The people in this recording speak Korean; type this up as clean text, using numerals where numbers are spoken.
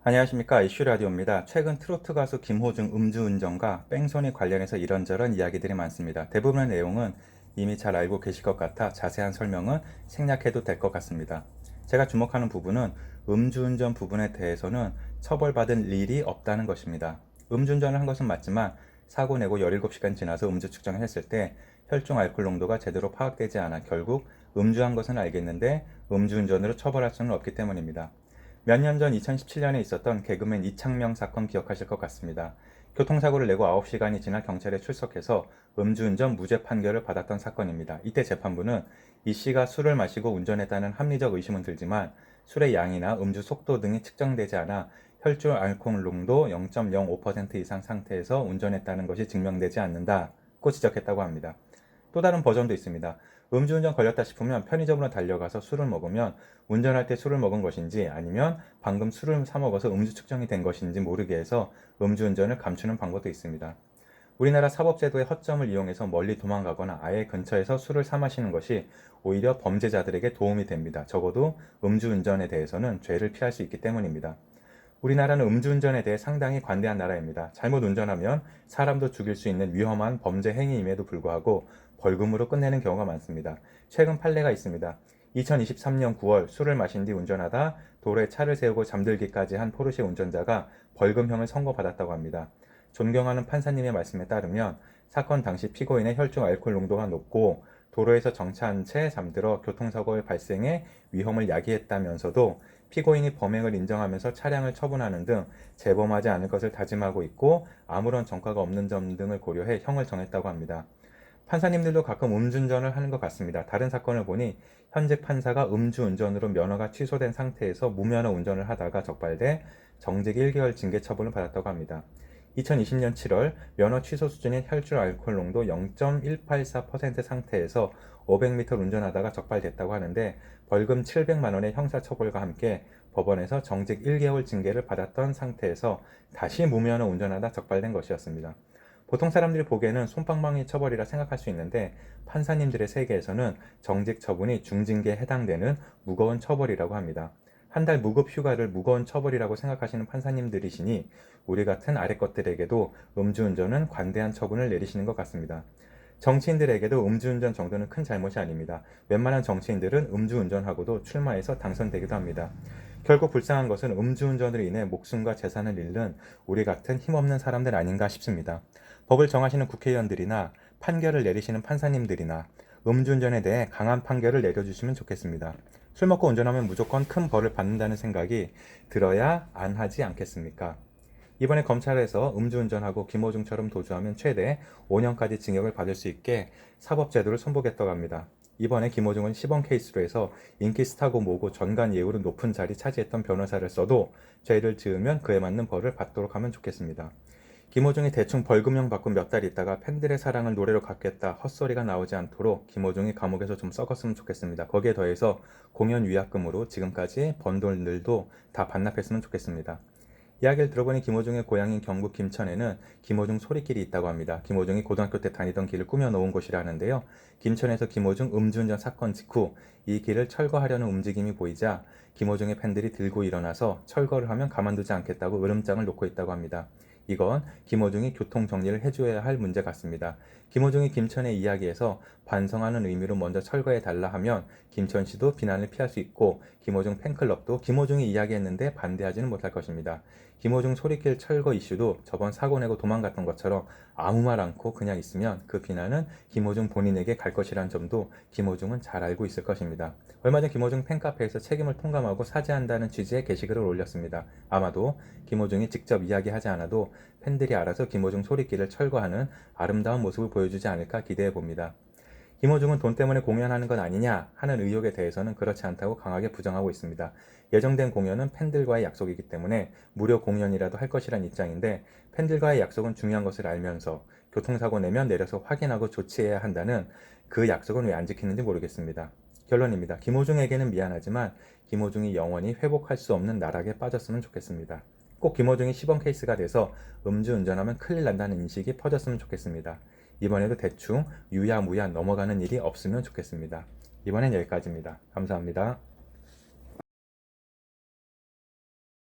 안녕하십니까, 이슈라디오입니다. 최근 트로트 가수 김호중 음주운전과 뺑소니 관련해서 이런저런 이야기들이 많습니다. 대부분의 내용은 이미 잘 알고 계실 것 같아 자세한 설명은 생략해도 될 것 같습니다. 제가 주목하는 부분은 음주운전 부분에 대해서는 처벌받은 일이 없다는 것입니다. 음주운전을 한 것은 맞지만 사고 내고 17시간 지나서 음주 측정을 했을 때 혈중 알코올 농도가 제대로 파악되지 않아 결국 음주한 것은 알겠는데 음주운전으로 처벌할 수는 없기 때문입니다. 몇 년 전 2017년에 있었던 개그맨 이창명 사건 기억하실 것 같습니다. 교통사고를 내고 9시간이 지나 경찰에 출석해서 음주운전 무죄 판결을 받았던 사건입니다. 이때 재판부는 이 씨가 술을 마시고 운전했다는 합리적 의심은 들지만 술의 양이나 음주 속도 등이 측정되지 않아 혈중 알코올 농도 0.05% 이상 상태에서 운전했다는 것이 증명되지 않는다고 지적했다고 합니다. 또 다른 버전도 있습니다. 음주운전 걸렸다 싶으면 편의점으로 달려가서 술을 먹으면 운전할 때 술을 먹은 것인지 아니면 방금 술을 사 먹어서 음주 측정이 된 것인지 모르게 해서 음주운전을 감추는 방법도 있습니다. 우리나라 사법제도의 허점을 이용해서 멀리 도망가거나 아예 근처에서 술을 사 마시는 것이 오히려 범죄자들에게 도움이 됩니다. 적어도 음주운전에 대해서는 죄를 피할 수 있기 때문입니다. 우리나라는 음주운전에 대해 상당히 관대한 나라입니다. 잘못 운전하면 사람도 죽일 수 있는 위험한 범죄 행위임에도 불구하고 벌금으로 끝내는 경우가 많습니다. 최근 판례가 있습니다. 2023년 9월 술을 마신 뒤 운전하다 도로에 차를 세우고 잠들기까지 한 포르쉐 운전자가 벌금형을 선고받았다고 합니다. 존경하는 판사님의 말씀에 따르면 사건 당시 피고인의 혈중 알코올 농도가 높고 도로에서 정차한 채 잠들어 교통사고의 발생에 위험을 야기했다면서도 피고인이 범행을 인정하면서 차량을 처분하는 등 재범하지 않을 것을 다짐하고 있고 아무런 전과가 없는 점 등을 고려해 형을 정했다고 합니다. 판사님들도 가끔 음주운전을 하는 것 같습니다. 다른 사건을 보니 현직 판사가 음주운전으로 면허가 취소된 상태에서 무면허 운전을 하다가 적발돼 정직 1개월 징계 처분을 받았다고 합니다. 2020년 7월 면허 취소 수준인 혈중 알코올 농도 0.184% 상태에서 500m 운전하다가 적발됐다고 하는데 벌금 700만 원의 형사처벌과 함께 법원에서 정직 1개월 징계를 받았던 상태에서 다시 무면허 운전하다 적발된 것이었습니다. 보통 사람들이 보기에는 솜방망이 처벌이라 생각할 수 있는데 판사님들의 세계에서는 정직 처분이 중징계에 해당되는 무거운 처벌이라고 합니다. 한 달 무급 휴가를 무거운 처벌이라고 생각하시는 판사님들이시니 우리 같은 아래 것들에게도 음주운전은 관대한 처분을 내리시는 것 같습니다. 정치인들에게도 음주운전 정도는 큰 잘못이 아닙니다. 웬만한 정치인들은 음주운전하고도 출마해서 당선되기도 합니다. 결국 불쌍한 것은 음주운전으로 인해 목숨과 재산을 잃는 우리 같은 힘없는 사람들 아닌가 싶습니다. 법을 정하시는 국회의원들이나 판결을 내리시는 판사님들이나 음주운전에 대해 강한 판결을 내려주시면 좋겠습니다. 술 먹고 운전하면 무조건 큰 벌을 받는다는 생각이 들어야 안 하지 않겠습니까? 이번에 검찰에서 음주운전하고 김호중처럼 도주하면 최대 5년까지 징역을 받을 수 있게 사법제도를 손보겠다고 합니다. 이번에 김호중은 시범 케이스로 해서 인기 스타고 뭐고 전관 예우로 높은 자리 차지했던 변호사를 써도 죄를 지으면 그에 맞는 벌을 받도록 하면 좋겠습니다. 김호중이 대충 벌금형 받고 몇 달 있다가 팬들의 사랑을 노래로 갚겠다 헛소리가 나오지 않도록 김호중이 감옥에서 좀 썩었으면 좋겠습니다. 거기에 더해서 공연 위약금으로 지금까지 번 돈들도 다 반납했으면 좋겠습니다. 이야기를 들어보니 김호중의 고향인 경북 김천에는 김호중 소리길이 있다고 합니다. 김호중이 고등학교 때 다니던 길을 꾸며놓은 곳이라 하는데요. 김천에서 김호중 음주운전 사건 직후 이 길을 철거하려는 움직임이 보이자 김호중의 팬들이 들고 일어나서 철거를 하면 가만두지 않겠다고 으름장을 놓고 있다고 합니다. 이건 김호중이 교통 정리를 해줘야 할 문제 같습니다. 김호중이 김천의 이야기에서 반성하는 의미로 먼저 철거해달라 하면 김천시도 비난을 피할 수 있고 김호중 팬클럽도 김호중이 이야기했는데 반대하지는 못할 것입니다. 김호중 소리길 철거 이슈도 저번 사고 내고 도망갔던 것처럼 아무 말 않고 그냥 있으면 그 비난은 김호중 본인에게 갈 것이란 점도 김호중은 잘 알고 있을 것입니다. 얼마 전 김호중 팬카페에서 책임을 통감하고 사죄한다는 취지의 게시글을 올렸습니다. 아마도 김호중이 직접 이야기하지 않아도 팬들이 알아서 김호중 소리길을 철거하는 아름다운 모습을 보여주지 않을까 기대해 봅니다. 김호중은 돈 때문에 공연하는 것 아니냐 하는 의혹에 대해서는 그렇지 않다고 강하게 부정하고 있습니다. 예정된 공연은 팬들과의 약속이기 때문에 무료 공연이라도 할 것이란 입장인데 팬들과의 약속은 중요한 것을 알면서 교통사고 내면 내려서 확인하고 조치해야 한다는 그 약속은 왜 안 지키는지 모르겠습니다. 결론입니다. 김호중에게는 미안하지만 김호중이 영원히 회복할 수 없는 나락에 빠졌으면 좋겠습니다. 꼭 김호중이 시범 케이스가 돼서 음주운전하면 큰일 난다는 인식이 퍼졌으면 좋겠습니다. 이번에도 대충 유야무야 넘어가는 일이 없으면 좋겠습니다. 이번엔 여기까지입니다. 감사합니다.